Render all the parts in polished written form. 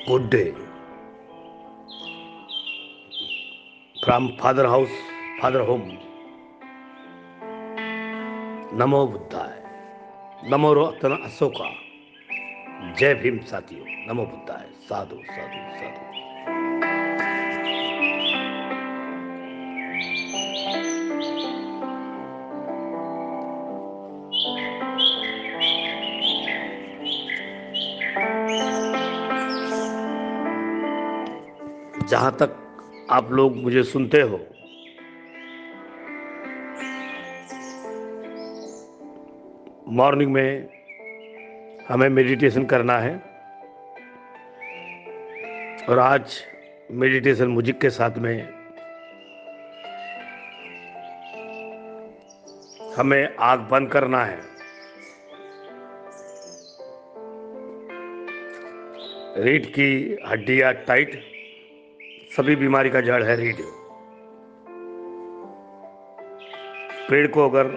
Good day from Father House, Father Home. नमो बुद्धाय, नमो रत्न अशोका, जय भीम साथियों, नमो बुद्धाय, साधु साधु साधु। जहां तक आप लोग मुझे सुनते हो, मॉर्निंग में हमें मेडिटेशन करना है और आज मेडिटेशन म्यूजिक के साथ में हमें आंख बंद करना है। रीढ़ की हड्डियां टाइट, सभी बीमारी का जड़ है रीढ़। पेड़ को अगर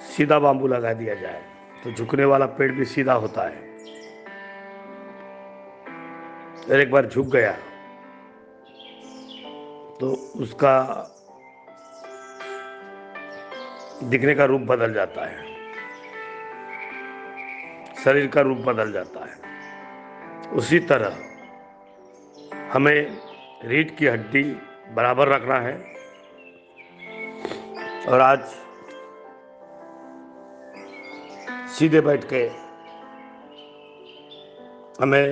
सीधा बांबू लगा दिया जाए तो झुकने वाला पेड़ भी सीधा होता है। और एक बार झुक गया तो उसका दिखने का रूप बदल जाता है, शरीर का रूप बदल जाता है। उसी तरह हमें रीढ़ की हड्डी बराबर रखना है और आज सीधे बैठ के हमें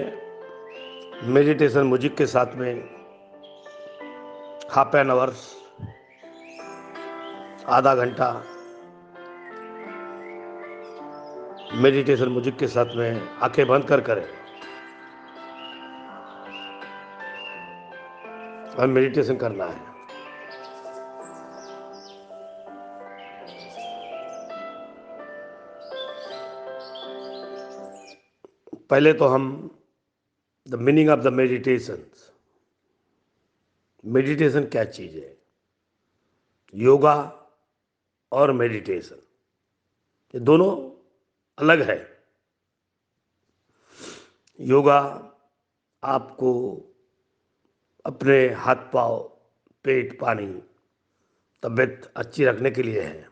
मेडिटेशन म्यूजिक के साथ में हाफ एन आवर्स, आधा घंटा मेडिटेशन म्यूजिक के साथ में आंखें बंद कर करें और मेडिटेशन करना है। पहले तो हम the meaning of the meditation, meditation क्या चीज है। योगा और मेडिटेशन ये दोनों अलग है। योगा आपको अपने हाथ पांव, पेट, पानी, तबीयत अच्छी रखने के लिए है।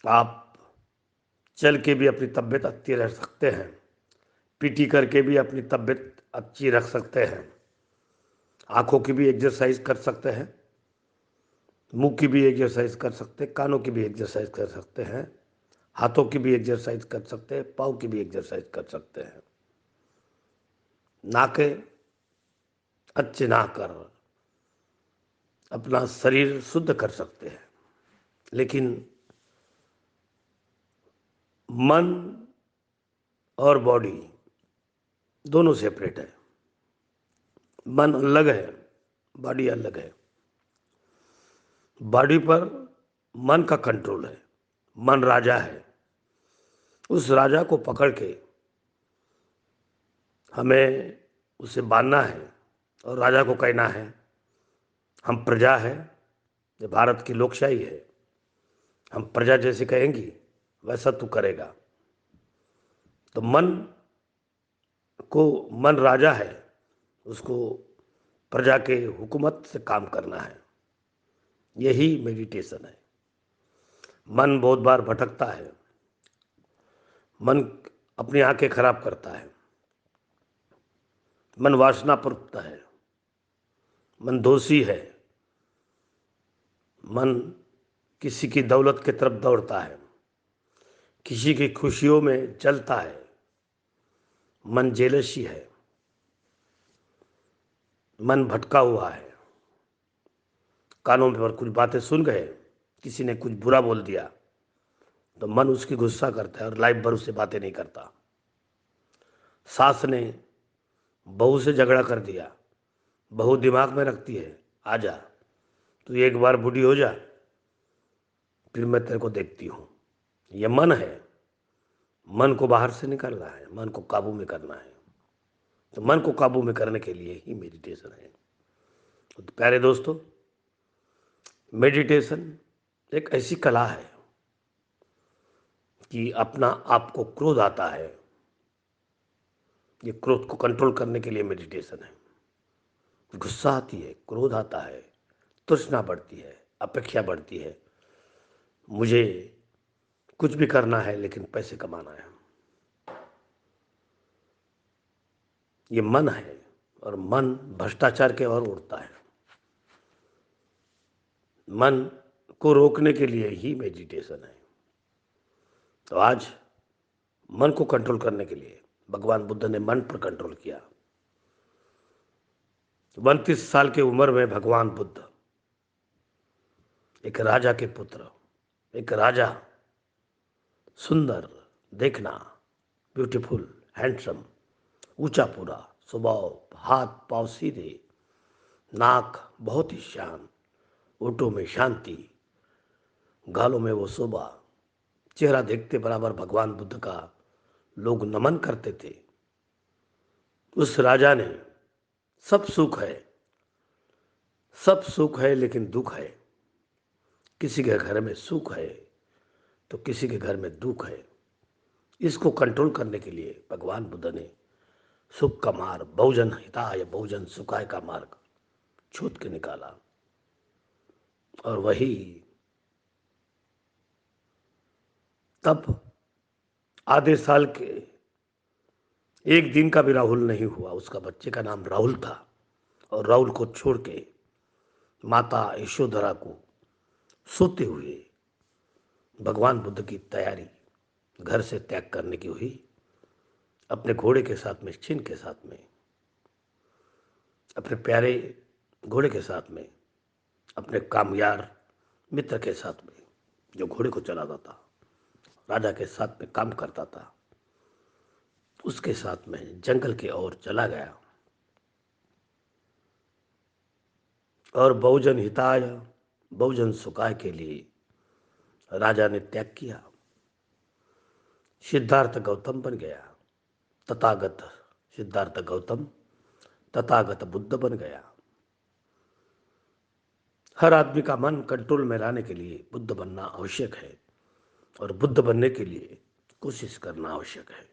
आप चल के भी अपनी तबीयत अच्छी रख सकते हैं, पीटी करके भी अपनी तबीयत अच्छी रख सकते हैं, आंखों की भी एक्सरसाइज कर सकते हैं, मुंह की भी एक्सरसाइज कर सकते हैं, कानों की भी एक्सरसाइज कर सकते हैं, हाथों की भी एक्सरसाइज कर सकते हैं, पाँव की भी एक्सरसाइज कर सकते हैं। नाके अच्छे ना कर अपना शरीर शुद्ध कर सकते हैं, लेकिन मन और बॉडी दोनों सेपरेट है। मन अलग है, बॉडी अलग है। बॉडी पर मन का कंट्रोल है, मन राजा है। उस राजा को पकड़ के हमें उसे बांधना है और राजा को कहना है हम प्रजा है, ये भारत की लोकशाही है, हम प्रजा जैसे कहेंगी वैसा तू करेगा। तो मन राजा है, उसको प्रजा के हुकूमत से काम करना है। यही मेडिटेशन है। मन बहुत बार भटकता है, मन अपनी आंखें खराब करता है, मन वासना प्रवृत्त है, मन दोषी है, मन किसी की दौलत की तरफ दौड़ता है, किसी की खुशियों में चलता है, मन जेलसी है, मन भटका हुआ है। कानों पर कुछ बातें सुन गए, किसी ने कुछ बुरा बोल दिया तो मन उसकी गुस्सा करता है और लाइफ भर उससे बातें नहीं करता। सास ने बहू से झगड़ा कर दिया, बहू दिमाग में रखती है आजा तू एक बार बूढ़ी हो जा फिर मैं तेरे को देखती हूँ। ये मन है, मन को बाहर से निकालना है, मन को काबू में करना है। तो मन को काबू में करने के लिए ही मेडिटेशन है। तो प्यारे दोस्तों, मेडिटेशन एक ऐसी कला है कि अपना आपको क्रोध आता है ये क्रोध को कंट्रोल करने के लिए मेडिटेशन है। गुस्सा आती है, क्रोध आता है, तृष्णा बढ़ती है, अपेक्षा बढ़ती है, मुझे कुछ भी करना है लेकिन पैसे कमाना है। ये मन है और मन भ्रष्टाचार के ओर उड़ता है। मन को रोकने के लिए ही मेडिटेशन है। तो आज मन को कंट्रोल करने के लिए भगवान बुद्ध ने मन पर कंट्रोल किया। 32 साल की उम्र में भगवान बुद्ध, एक राजा के पुत्र, एक राजा, सुंदर, देखना, ब्यूटीफुल, हैंडसम, ऊंचा पूरा, स्वभाव, हाथ पांव सीधे, नाक बहुत ही शान, ओठों में शांति, गालों में वो शोभा, चेहरा देखते बराबर भगवान बुद्ध का लोग नमन करते थे। उस राजा ने सब सुख है लेकिन दुख है। किसी के घर में सुख है तो किसी के घर में दुख है। इसको कंट्रोल करने के लिए भगवान बुद्ध ने सुख का मार्ग, बहुजन हिताय बहुजन सुखाय का मार्ग छूट के निकाला। और वही तब आधे साल के एक दिन का भी राहुल नहीं हुआ। उसका बच्चे का नाम राहुल था और राहुल को छोड़ के माता यशोधरा को सोते हुए भगवान बुद्ध की तैयारी घर से त्याग करने की हुई। अपने घोड़े के साथ में, छिन के साथ में, अपने प्यारे घोड़े के साथ में, अपने कामयार मित्र के साथ में, जो घोड़े को चलाता था, राजा के साथ में काम करता था, उसके साथ में जंगल की ओर चला गया। और बहुजन हिताय बहुजन सुखाय के लिए राजा ने त्याग किया। सिद्धार्थ गौतम बन गया, तथागत सिद्धार्थ गौतम तथागत बुद्ध बन गया। हर आदमी का मन कंट्रोल में लाने के लिए बुद्ध बनना आवश्यक है और बुद्ध बनने के लिए कोशिश करना आवश्यक है।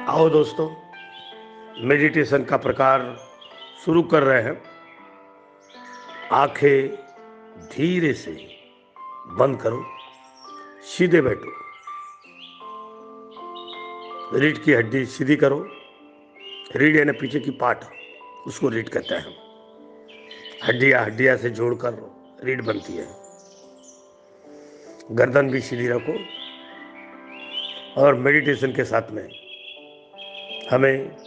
आओ दोस्तों, मेडिटेशन का प्रकार शुरू कर रहे हैं। आंखें धीरे से बंद करो, सीधे बैठो, रीढ़ की हड्डी सीधी करो। रीढ़ यानी पीछे की पाट, उसको रीढ़ कहते हैं। हड्डियां से जोड़कर रीढ़ बनती है। गर्दन भी सीधी रखो। और मेडिटेशन के साथ में हमें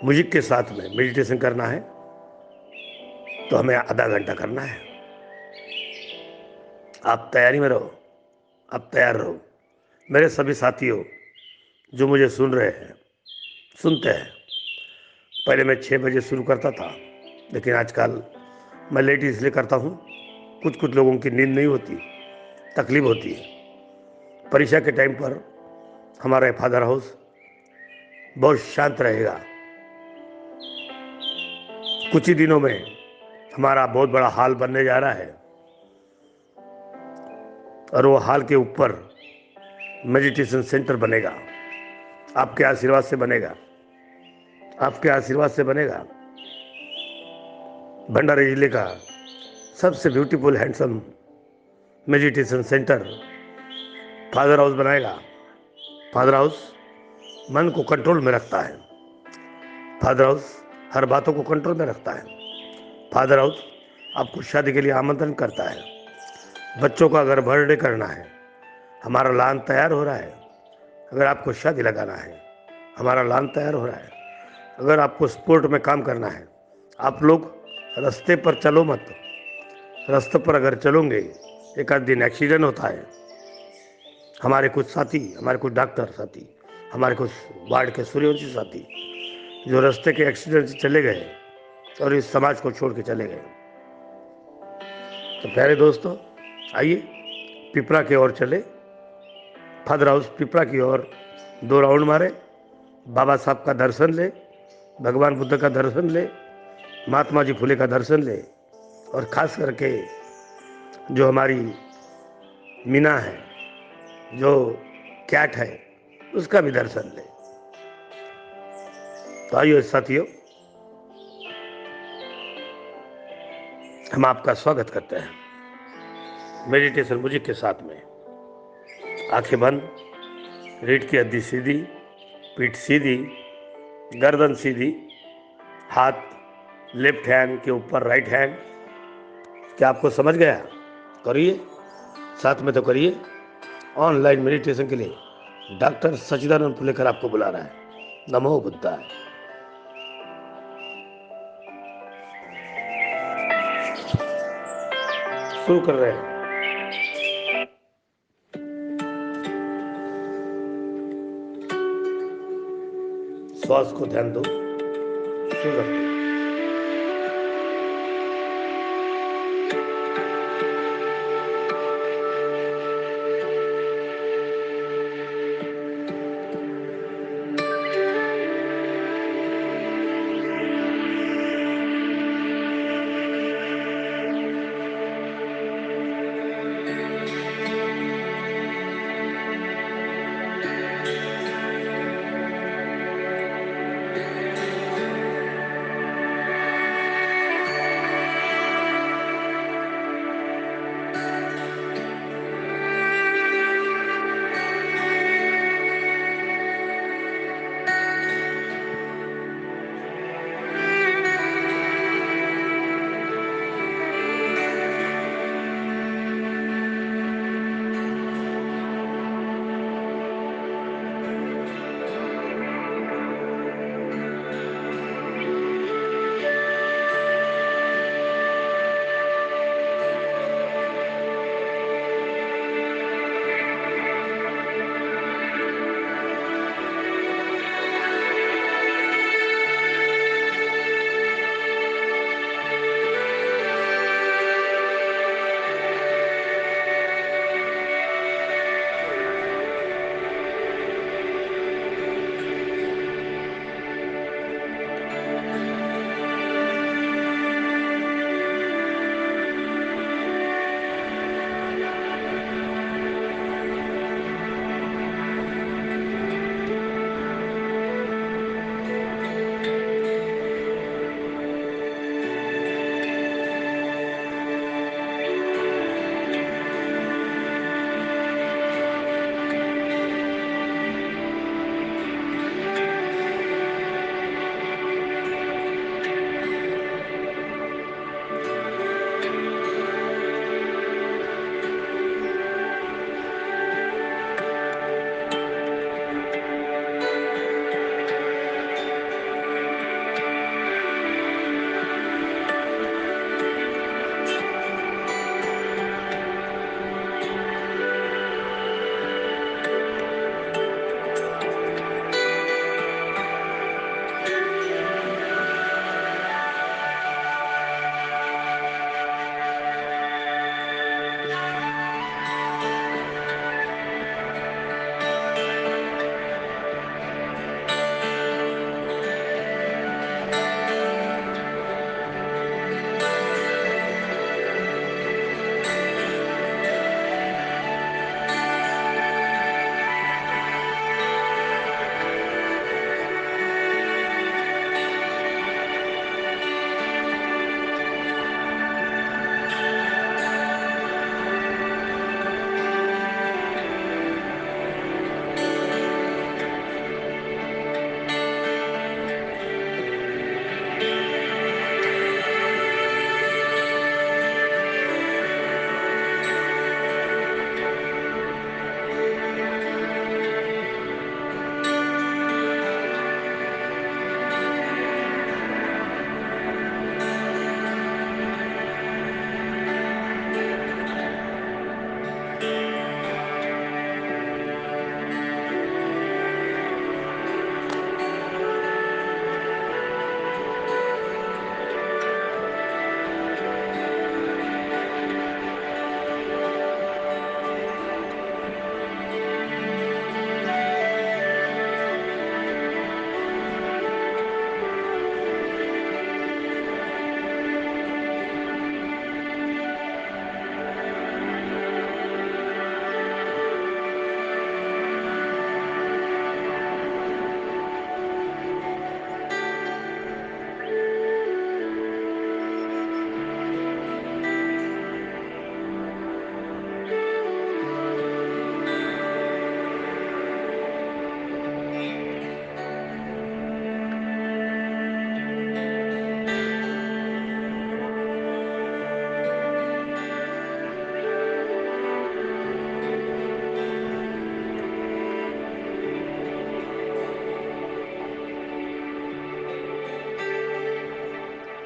म्यूजिक के साथ में मेडिटेशन करना है, तो हमें आधा घंटा करना है। आप तैयारी में रहो, आप तैयार रहो। मेरे सभी साथियों जो मुझे सुन रहे हैं, सुनते हैं, पहले मैं 6 बजे शुरू करता था, लेकिन आजकल मैं लेट इसलिए करता हूँ, कुछ लोगों की नींद नहीं होती, तकलीफ होती है। परीक्षा के टाइम पर हमारा फादर हाउस बहुत शांत रहेगा। कुछ ही दिनों में हमारा बहुत बड़ा हॉल बनने जा रहा है और वो हॉल के ऊपर मेडिटेशन सेंटर बनेगा। आपके आशीर्वाद से बनेगा, आपके आशीर्वाद से बनेगा। भंडारी जिले का सबसे beautiful handsome meditation centre father house बनाएगा। फादर हाउस मन को कंट्रोल में रखता है। फादर हाउस हर बातों को कंट्रोल में रखता है। फादर हाउस आपको शादी के लिए आमंत्रण करता है। बच्चों का अगर बर्थडे करना है, हमारा लान तैयार हो रहा है। अगर आपको शादी लगाना है, हमारा लान तैयार हो रहा है। अगर आपको स्पोर्ट में काम करना है, आप लोग रास्ते पर चलो मत। रास्ते पर अगर चलोगे, एक आध दिन एक्सीडेंट होता है। हमारे कुछ साथी, हमारे कुछ डॉक्टर साथी, हमारे कुछ वार्ड के सूर्यवंशी साथी जो रास्ते के एक्सीडेंट से चले गए और इस समाज को छोड़ के चले गए। तो प्यारे दोस्तों, आइए पिपरा की ओर चले। फादर हाउस पिपरा की ओर 2 राउंड मारे बाबा साहब का दर्शन ले, भगवान बुद्ध का दर्शन ले, महात्मा जी फुले का दर्शन ले, और खास करके जो हमारी मीना है, जो कैट है, उसका भी दर्शन ले। तो आइए साथियों, हम आपका स्वागत करते हैं मेडिटेशन म्यूजिक के साथ में। आंखें बंद, रीढ़ की हड्डी सीधी, पीठ सीधी, गर्दन सीधी, हाथ लेफ्ट हैंड के ऊपर राइट हैंड। क्या आपको समझ गया? करिए, साथ में तो करिए। ऑनलाइन मेडिटेशन के लिए डॉक्टर सच्चिदानंद पुलेकर आपको बुला रहा है। नमो बुद्धाय। शुरू कर रहे हैं। श्वास को ध्यान दो, शुरू करते हैं।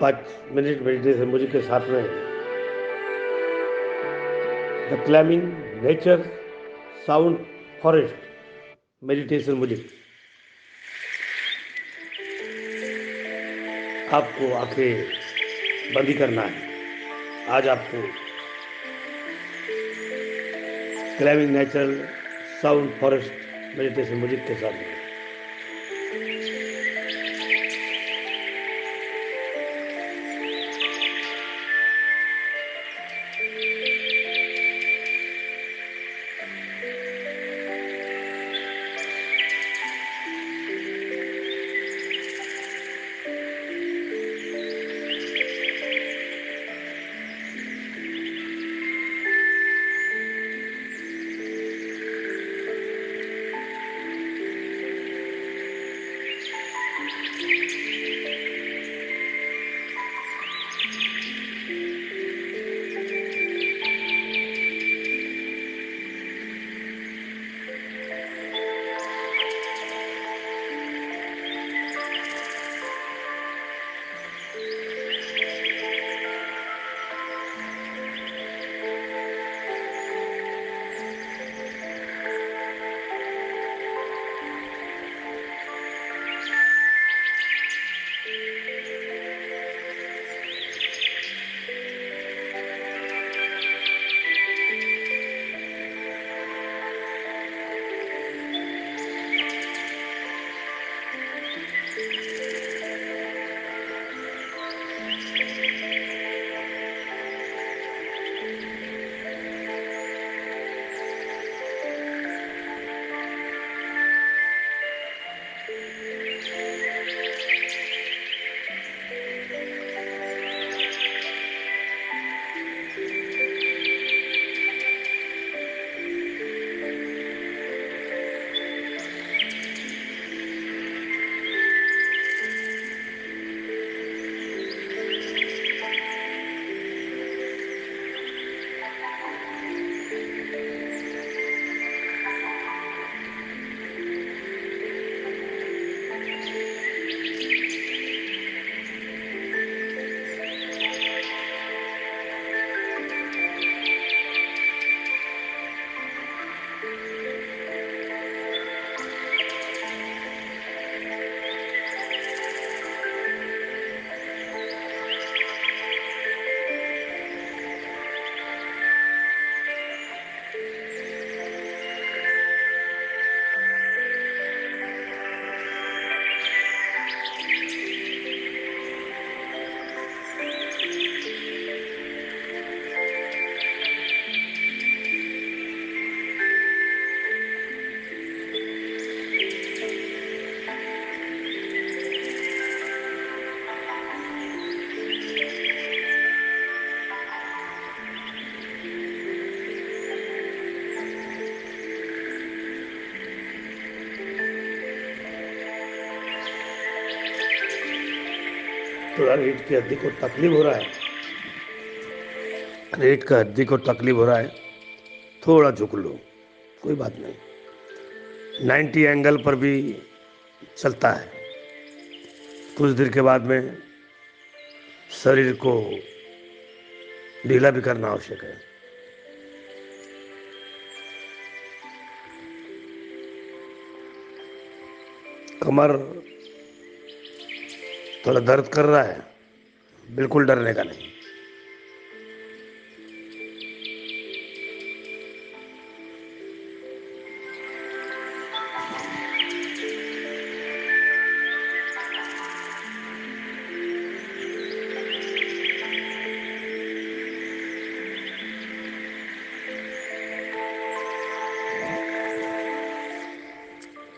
5 मिनट मेडिटेशन म्यूजिक के साथ में the climbing nature sound forest meditation music. आपको आंखें बंद ही करना है। आज आपको climbing nature sound forest meditation music के साथ में थोड़ा रीढ़ की हड्डी को तकलीफ हो रहा है, रीढ़ का हड्डी को तकलीफ हो रहा है, थोड़ा झुक लो, कोई बात नहीं। 90 एंगल पर भी चलता है। कुछ देर के बाद में शरीर को ढीला भी करना आवश्यक है। कमर थोड़ा दर्द कर रहा है, बिल्कुल डरने का नहीं।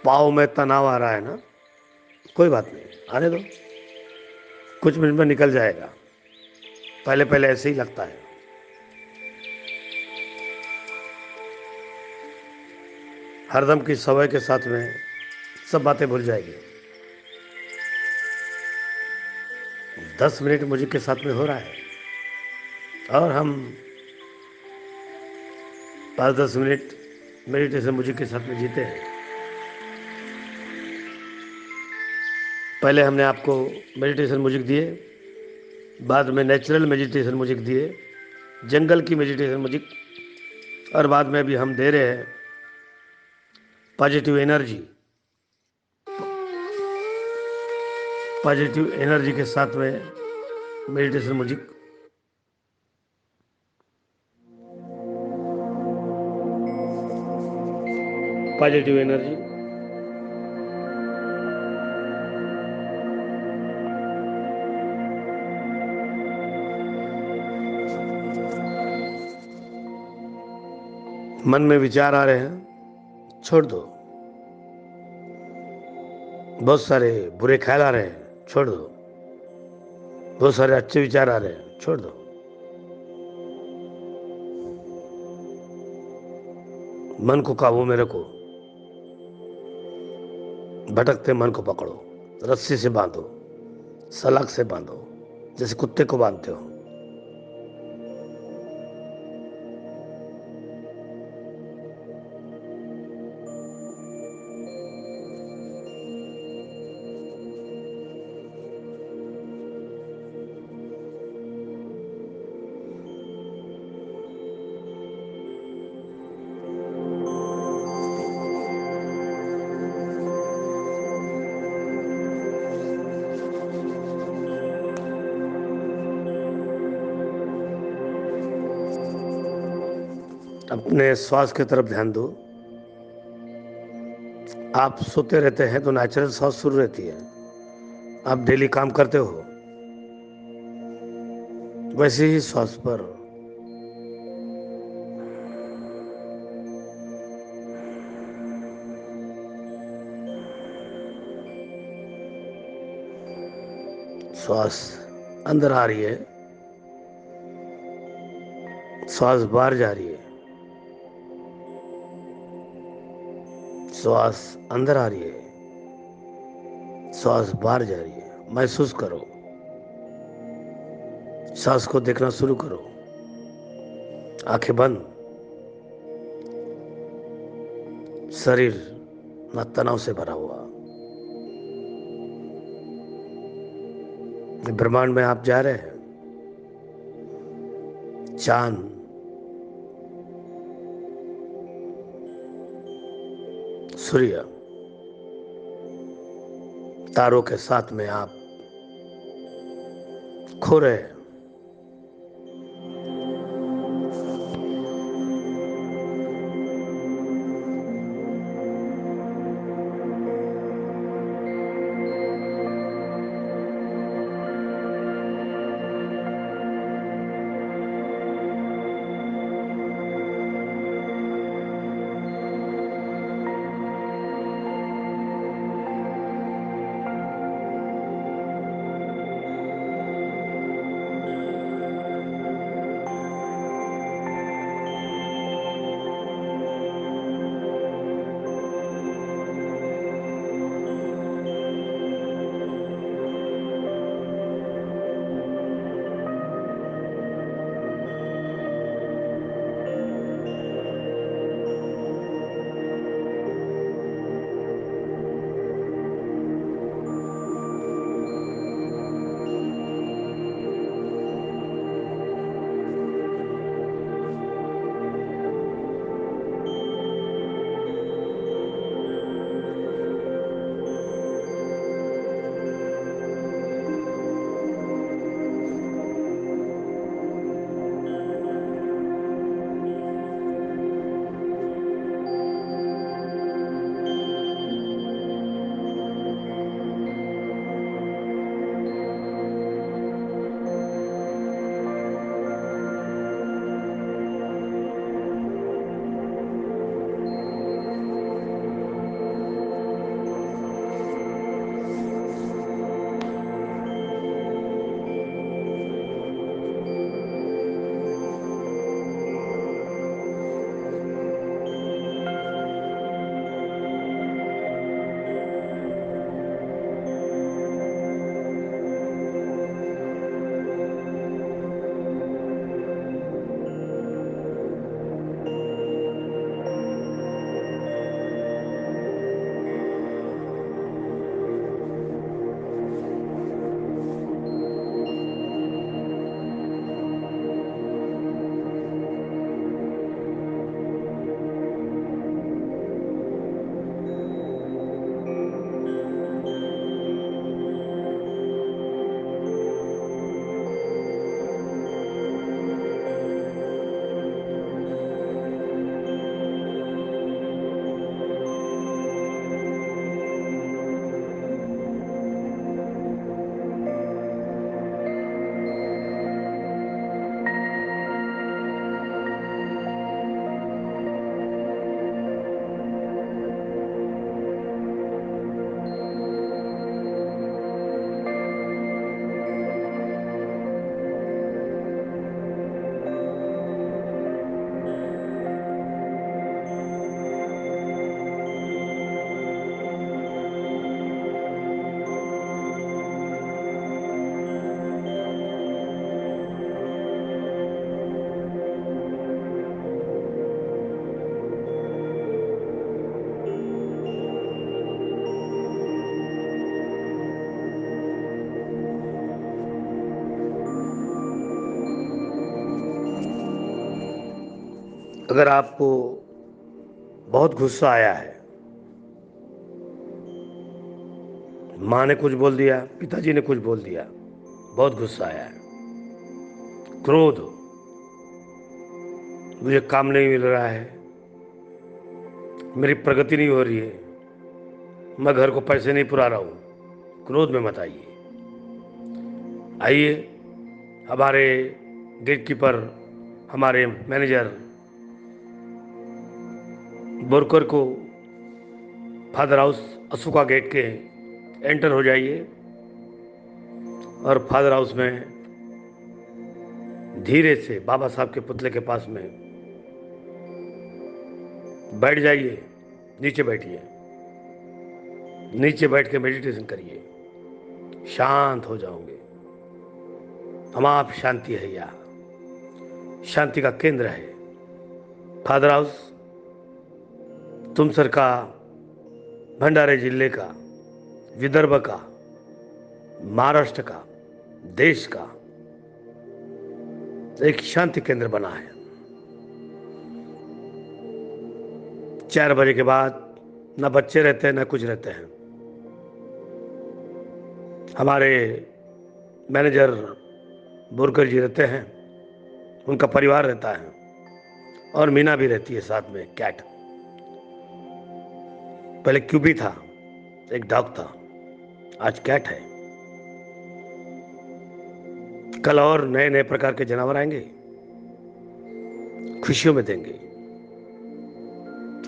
पाँव में तनाव आ रहा है ना, कोई बात नहीं, आने दो, कुछ मिनट में निकल जाएगा। पहले पहले ऐसे ही लगता है। हरदम की समय के साथ में सब बातें भूल जाएगी। 10 मिनट म्यूजिक के साथ में हो रहा है और हम 5-10 मिनट मेडिटेशन म्यूजिक के साथ में जीते हैं। पहले हमने आपको मेडिटेशन म्यूजिक दिए, बाद में नेचुरल मेडिटेशन म्यूजिक दिए, जंगल की मेडिटेशन म्यूजिक, और बाद में भी हम दे रहे हैं पॉजिटिव एनर्जी। पॉजिटिव एनर्जी के साथ में मेडिटेशन म्यूजिक। Positive energy. मन में विचार आ रहे हैं, छोड़ दो। बहुत सारे बुरे ख्याल आ रहे हैं, छोड़ दो। बहुत सारे अच्छे विचार आ रहे हैं, छोड़ दो। मन को काबू में रखो। भटकते मन को पकड़ो, रस्सी से बांधो, सलाख से बांधो, जैसे कुत्ते को बांधते हो। अपने श्वास की तरफ ध्यान दो। आप सोते रहते हैं तो नेचुरल सांस शुरू रहती है। आप डेली काम करते हो, वैसे ही श्वास पर श्वास अंदर आ रही है, श्वास बाहर जा रही है, श्वास अंदर आ रही है, श्वास बाहर जा रही है। महसूस करो, सांस को देखना शुरू करो। आंखें बंद। शरीर ना तनाव से भरा हुआ। ब्रह्मांड में आप जा रहे हैं। चांद, सूर्य, तारों के साथ में आप खो रहे हैं। अगर आपको बहुत गुस्सा आया है, माँ ने कुछ बोल दिया, पिताजी ने कुछ बोल दिया, बहुत गुस्सा आया है, क्रोध, मुझे काम नहीं मिल रहा है, मेरी प्रगति नहीं हो रही है, मैं घर को पैसे नहीं पुरा रहा हूँ, क्रोध में मत आइए। आइए, हमारे गेटकीपर, हमारे मैनेजर बोरकर को फादर हाउस अशोका गेट के एंटर हो जाइए और फादर हाउस में धीरे से बाबा साहब के पुतले के पास में बैठ जाइए, नीचे बैठिए, नीचे बैठ के मेडिटेशन करिए, शांत हो जाओगे। हम आप शांति है, यहाँ शांति का केंद्र है। फादर हाउस तुमसर का, भंडारे जिले का, विदर्भ का, महाराष्ट्र का, देश का एक शांति केंद्र बना है। 4 बजे के बाद ना बच्चे रहते हैं ना कुछ रहते हैं। हमारे मैनेजर बोरकर जी रहते हैं, उनका परिवार रहता है और मीना भी रहती है साथ में, कैट। पहले क्यूबी था, एक डॉग था, आज कैट है। कल और नए नए प्रकार के जानवर आएंगे, खुशियों में देंगे।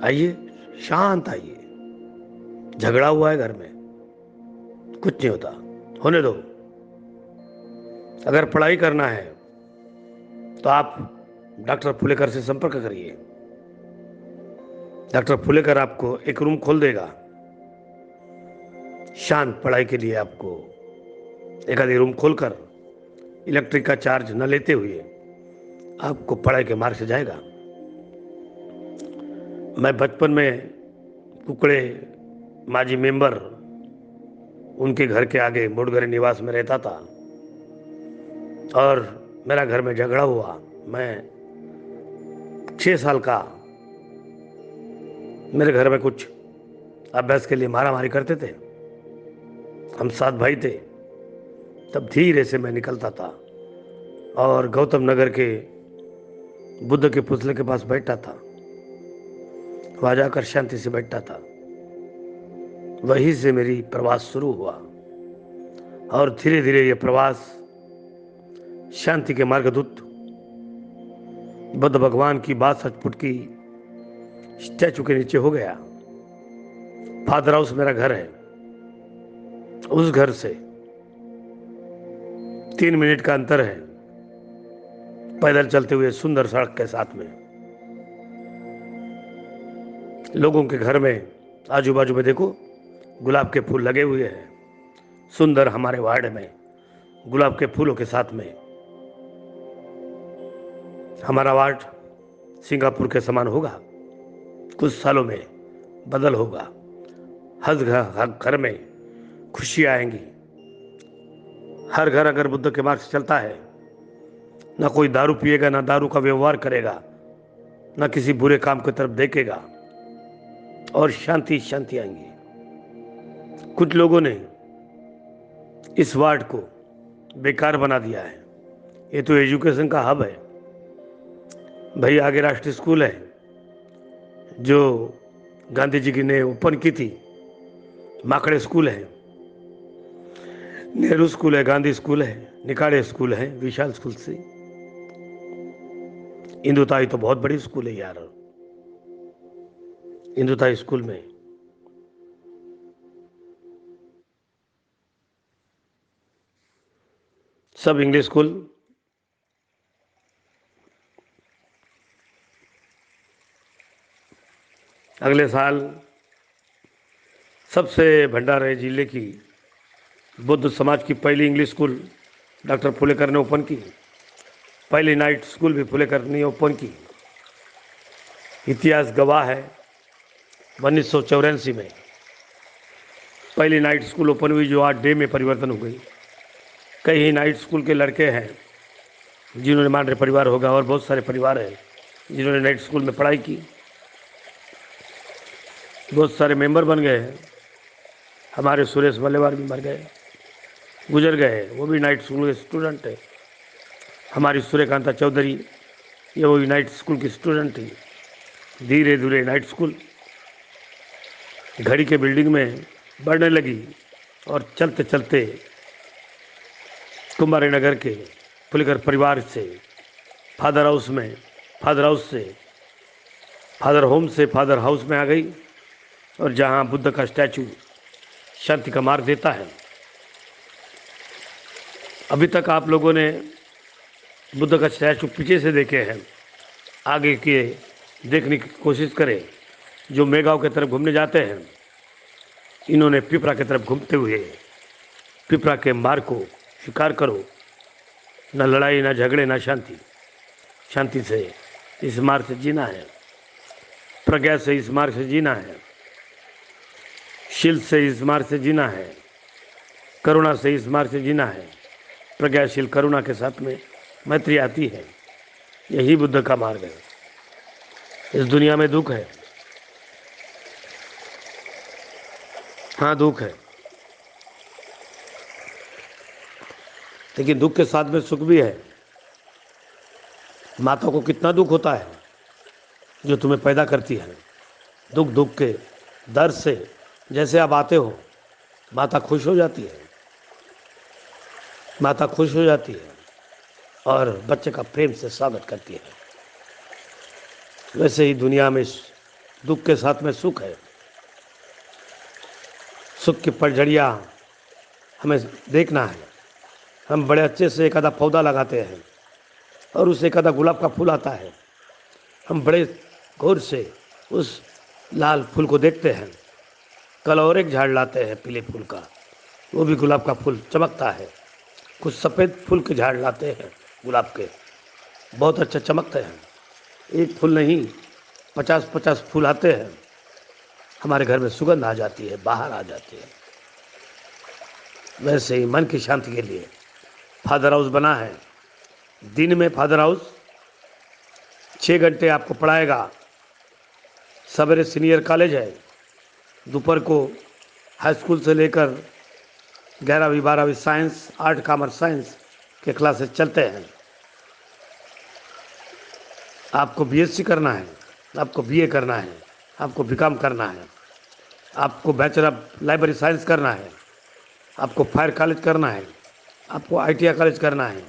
आइए, शांत आइए। झगड़ा हुआ है घर में, कुछ नहीं होता, होने दो। अगर पढ़ाई करना है तो आप डॉक्टर फुलेकर से संपर्क करिए। डॉक्टर फुलेकर आपको एक रूम खोल देगा, शांत पढ़ाई के लिए। आपको एक आधी रूम खोलकर इलेक्ट्रिक का चार्ज न लेते हुए आपको पढ़ाई के मार्ग से जाएगा। मैं बचपन में कुकड़े माजी मेंबर उनके घर के आगे मुड़गरे निवास में रहता था और मेरा घर में झगड़ा हुआ। मैं 6 साल का, मेरे घर में कुछ अभ्यास के लिए मारा मारी करते थे, हम 7 भाई थे। तब धीरे से मैं निकलता था और गौतम नगर के बुद्ध के पुतले के पास बैठता था, वहां जाकर शांति से बैठता था। वहीं से मेरी प्रवास शुरू हुआ और धीरे धीरे ये प्रवास शांति के मार्गदूत बुद्ध भगवान की बात सचपुट की स्टैचू के नीचे हो गया। फादर हाउस मेरा घर है, उस घर से 3 मिनट का अंतर है, पैदल चलते हुए सुंदर सड़क के साथ में। लोगों के घर में आजू बाजू में देखो, गुलाब के फूल लगे हुए हैं, सुंदर। हमारे वार्ड में गुलाब के फूलों के साथ में हमारा वार्ड सिंगापुर के समान होगा, कुछ सालों में बदल होगा। हर घर में खुशी आएंगी। हर घर अगर बुद्ध के मार्ग से चलता है, ना कोई दारू पिएगा, ना दारू का व्यवहार करेगा, ना किसी बुरे काम की तरफ देखेगा और शांति शांति आएंगी। कुछ लोगों ने इस वार्ड को बेकार बना दिया है। ये तो एजुकेशन का हब है भाई। आगे राष्ट्रीय स्कूल है जो गांधी जी ने ओपन की थी, माकड़े स्कूल है, नेहरू स्कूल है, गांधी स्कूल है, निकाड़े स्कूल है, विशाल स्कूल से। इंदुताई तो बहुत बड़ी स्कूल है यार। इंदुताई स्कूल में सब इंग्लिश स्कूल। अगले साल सबसे भंडारे जिले की बुद्ध समाज की पहली इंग्लिश स्कूल डॉक्टर फुलेकर ने ओपन की। पहली नाइट स्कूल भी फुलेकर ने ओपन की। इतिहास गवाह है, 1984 में पहली नाइट स्कूल ओपन हुई, जो आज डे में परिवर्तन हो गई। कई नाइट स्कूल के लड़के हैं जिन्होंने मांडरे परिवार होगा और बहुत सारे परिवार हैं जिन्होंने नाइट स्कूल में पढ़ाई की, बहुत सारे मेंबर बन गए हैं। हमारे सुरेश मल्लेवार भी मर गए, गुजर गए, वो भी नाइट स्कूल के स्टूडेंट है। हमारी सूर्यकांता चौधरी, ये वो नाइट स्कूल की स्टूडेंट थी। धीरे धीरे नाइट स्कूल घड़ी के बिल्डिंग में बढ़ने लगी और चलते चलते कुमारी नगर के पुलिकर परिवार से फादर हाउस में, फादर हाउस से फादर होम से फादर हाउस में आ गई, और जहाँ बुद्ध का स्टैचू शांति का मार्ग देता है। अभी तक आप लोगों ने बुद्ध का स्टैचू पीछे से देखे हैं, आगे के देखने की कोशिश करें। जो मेगांव की तरफ घूमने जाते हैं, इन्होंने पिपरा की तरफ घूमते हुए पिपरा के मार्ग को स्वीकार करो। न लड़ाई, न झगड़े, न शांति। शांति से इस मार्ग से जीना है, प्रज्ञा से इस मार्ग से जीना है, शील से इस मार्ग से जीना है, करुणा से इस मार्ग से जीना है। प्रज्ञाशील करुणा के साथ में मैत्री आती है। यही बुद्ध का मार्ग है। इस दुनिया में दुख है, हाँ दुख है, लेकिन दुख के साथ में सुख भी है। माता को कितना दुख होता है जो तुम्हें पैदा करती है। दुख दुख के दर्द से जैसे आप आते हो, माता खुश हो जाती है, माता खुश हो जाती है और बच्चे का प्रेम से स्वागत करती है। वैसे ही दुनिया में दुख के साथ में सुख है। सुख की पगझड़ियाँ हमें देखना है। हम बड़े अच्छे से एक आधा पौधा लगाते हैं और उससे एक आधा गुलाब का फूल आता है। हम बड़े गौर से उस लाल फूल को देखते हैं। कल और एक झाड़ लाते हैं पीले फूल का, वो भी गुलाब का फूल चमकता है। कुछ सफ़ेद फूल के झाड़ लाते हैं गुलाब के, बहुत अच्छा चमकते हैं। एक फूल नहीं, 50-50 फूल आते हैं। हमारे घर में सुगंध आ जाती है, बाहर आ जाती है। वैसे ही मन की शांति के लिए फादर हाउस बना है। दिन में फादर हाउस 6 घंटे आपको पढ़ाएगा। सवेरे सीनियर कॉलेज है, दोपहर को हाई स्कूल से लेकर 11वीं 12वीं साइंस, आर्ट, कॉमर्स, साइंस के क्लासेस चलते हैं। आपको बीएससी करना है, आपको बीए करना है, आपको बीकॉम करना है, आपको बैचलर ऑफ लाइब्रेरी साइंस करना है, आपको फायर कॉलेज करना है, आपको आईटीआई कॉलेज करना है,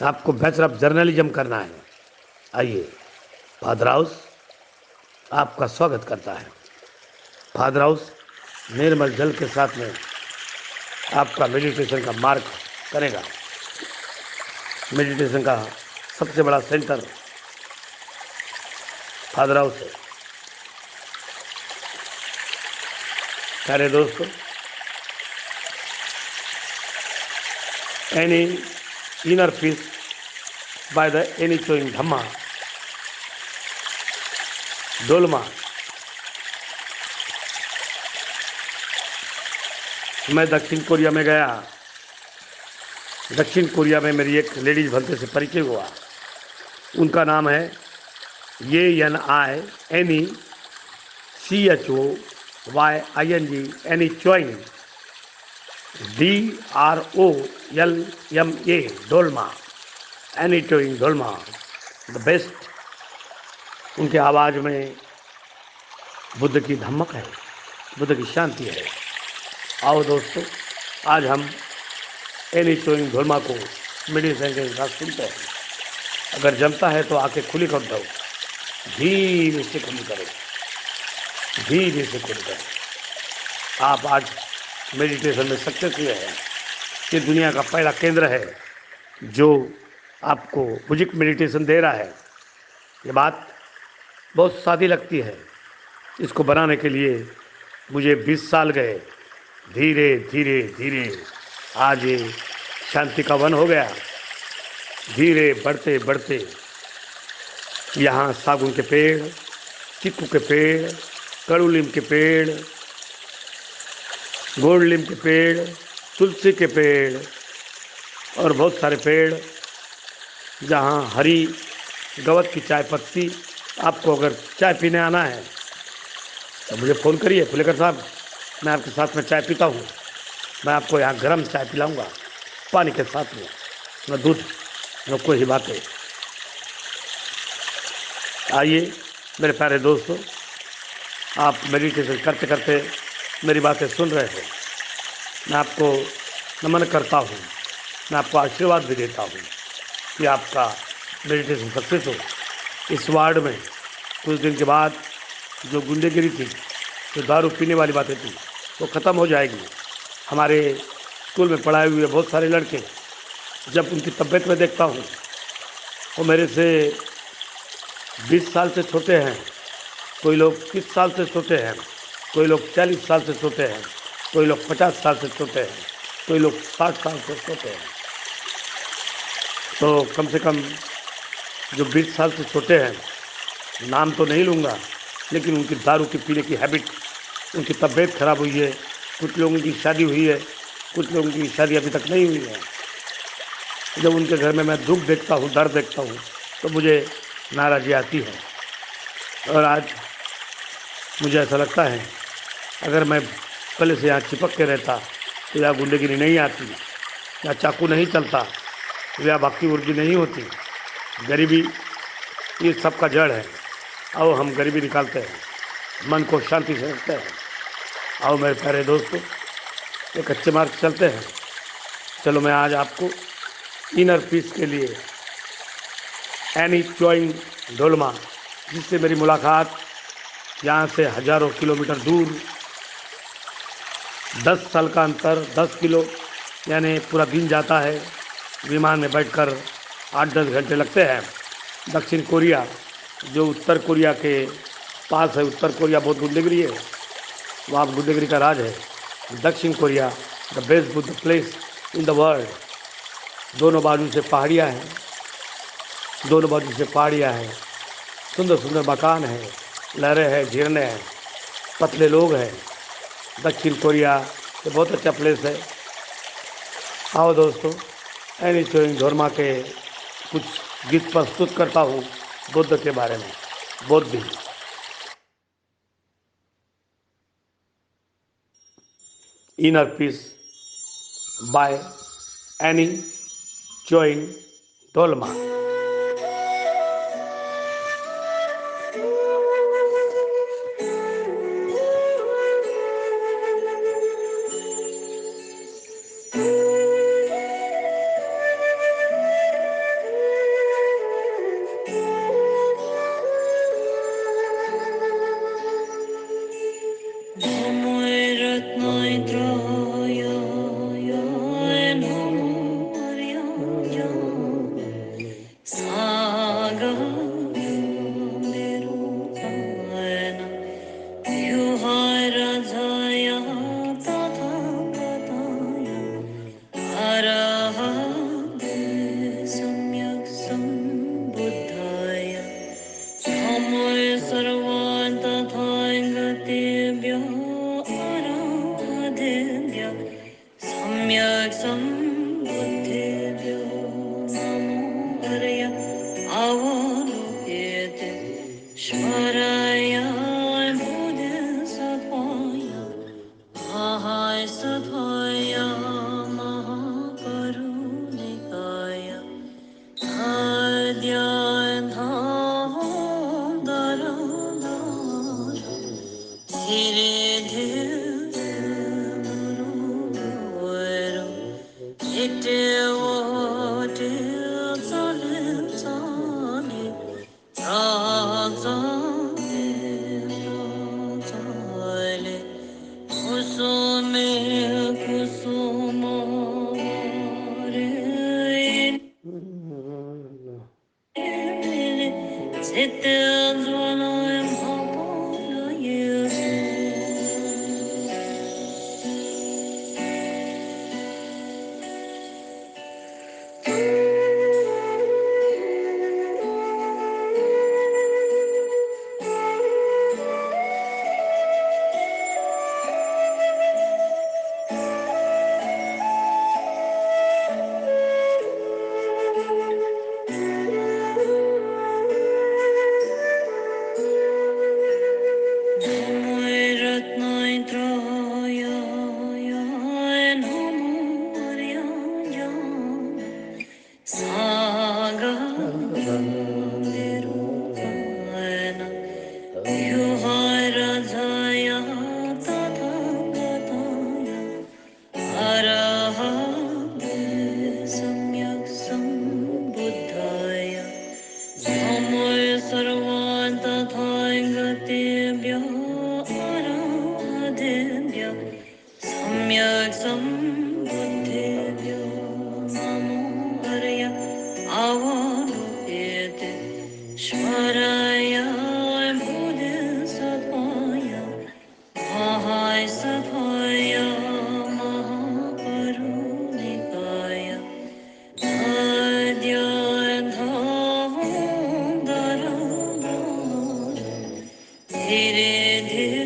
आपको बैचलर ऑफ जर्नलिज्म करना है। आइए, फादर हाउस आपका स्वागत करता है। फादर हाउस निर्मल जल के साथ में आपका मेडिटेशन का मार्ग करेगा। मेडिटेशन का सबसे बड़ा सेंटर फादर हाउस है। प्यारे दोस्तों, Ani inner peace by the Ani Choying Dhamma Drolma. मैं दक्षिण कोरिया में गया। दक्षिण कोरिया में मेरी एक लेडीज भंते से परिचय हुआ। उनका नाम है YANICHOYING Ani Choying, DROLMA, Drolma, Ani Choying Drolma, the best. उनके आवाज़ में बुद्ध की धमक है, बुद्ध की शांति है। आओ दोस्तों, आज हम एनी चोइंग डोलमा को मेडिटेशन के साथ सुनते हैं। अगर जमता है तो आंखें खुली कर दो, धीरे से खुली करो, धीरे से खुली करो। आप आज मेडिटेशन में सक्सेस हुए हैं। ये दुनिया का पहला केंद्र है जो आपको बुद्धिक मेडिटेशन दे रहा है। ये बात बहुत सादी लगती है। इसको बनाने के लिए मुझे 20 साल गए। धीरे धीरे धीरे आज ये शांति का वन हो गया। धीरे बढ़ते बढ़ते यहाँ सागुन के पेड़, चीकू के पेड़, कड़ूलिम के पेड़, गोड़लिम के पेड़, तुलसी के पेड़ और बहुत सारे पेड़, जहाँ हरी गवत की चाय पत्ती। आपको अगर चाय पीने आना है तो मुझे फ़ोन करिए फुलेकर साहब, मैं आपके साथ में चाय पीता हूँ। मैं आपको यहाँ गर्म चाय पिलाऊंगा पानी के साथ में, न दूध न कोई बातें। आइए मेरे प्यारे दोस्तों, आप मेडिटेशन करते करते मेरी बातें सुन रहे हो। मैं आपको नमन करता हूँ, मैं आपको आशीर्वाद भी देता हूँ कि आपका मेडिटेशन सक्सेस हो। इस वार्ड में कुछ दिन के बाद जो गुंडेगिरी थी, जो दारू पीने वाली बातें थी, वो ख़त्म हो जाएगी। हमारे स्कूल में पढ़ाए हुए बहुत सारे लड़के, जब उनकी तबीयत में देखता हूँ, वो मेरे से 20 साल से छोटे हैं, कोई लोग 30 साल से छोटे हैं, कोई लोग 40 साल से छोटे हैं, कोई लोग 50 साल से छोटे हैं, कोई लोग 60 साल से छोटे हैं। तो कम से कम जो 20 साल से छोटे हैं, नाम तो नहीं लूँगा, लेकिन उनकी दारू की पीने की हैबिट, उनकी तबीयत ख़राब हुई है। कुछ लोगों की शादी हुई है, कुछ लोगों की शादी अभी तक नहीं हुई है। जब उनके घर में मैं दुख देखता हूँ, दर्द देखता हूँ, तो मुझे नाराज़गी आती है। और आज मुझे ऐसा लगता है, अगर मैं पहले से यहाँ चिपक के रहता तो यहाँ गुंडेगिरी नहीं आती, यहाँ चाकू नहीं चलता, यहाँ भक्ति उर्जी नहीं होती। गरीबी ये सब का जड़ है। आओ हम गरीबी निकालते हैं, मन को शांति से रखते हैं। आओ मेरे प्यारे दोस्तों, एक अच्छे मार्ग चलते हैं। चलो मैं आज आपको इनर पीस के लिए एनी चोइंग ढोलमा, जिससे मेरी मुलाकात यहाँ से हज़ारों किलोमीटर दूर, 10 साल का अंतर, 10 किलो, यानी पूरा दिन जाता है। विमान में बैठकर 8-10 घंटे लगते हैं। दक्षिण कोरिया, जो उत्तर कोरिया के पास है, उत्तर कोरिया बहुत गुंडेगिरी है, वहाँ गुंडेगिरी का राज है। दक्षिण Korea the best Buddha place in the world. दोनों बाजू से पहाड़ियाँ हैं, दोनों बाजू से पहाड़ियाँ हैं, सुंदर सुंदर मकान हैं, लहरें हैं, झरने हैं, पतले लोग हैं। दक्षिण कोरिया ये बहुत अच्छा प्लेस है। आओ दोस्तों, एनी चोइंग धर्मा के कुछ गीत प्रस्तुत करता हूँ बुद्ध के बारे में। Buddha inner peace by Ani Choying Drolma. धीरे धीरे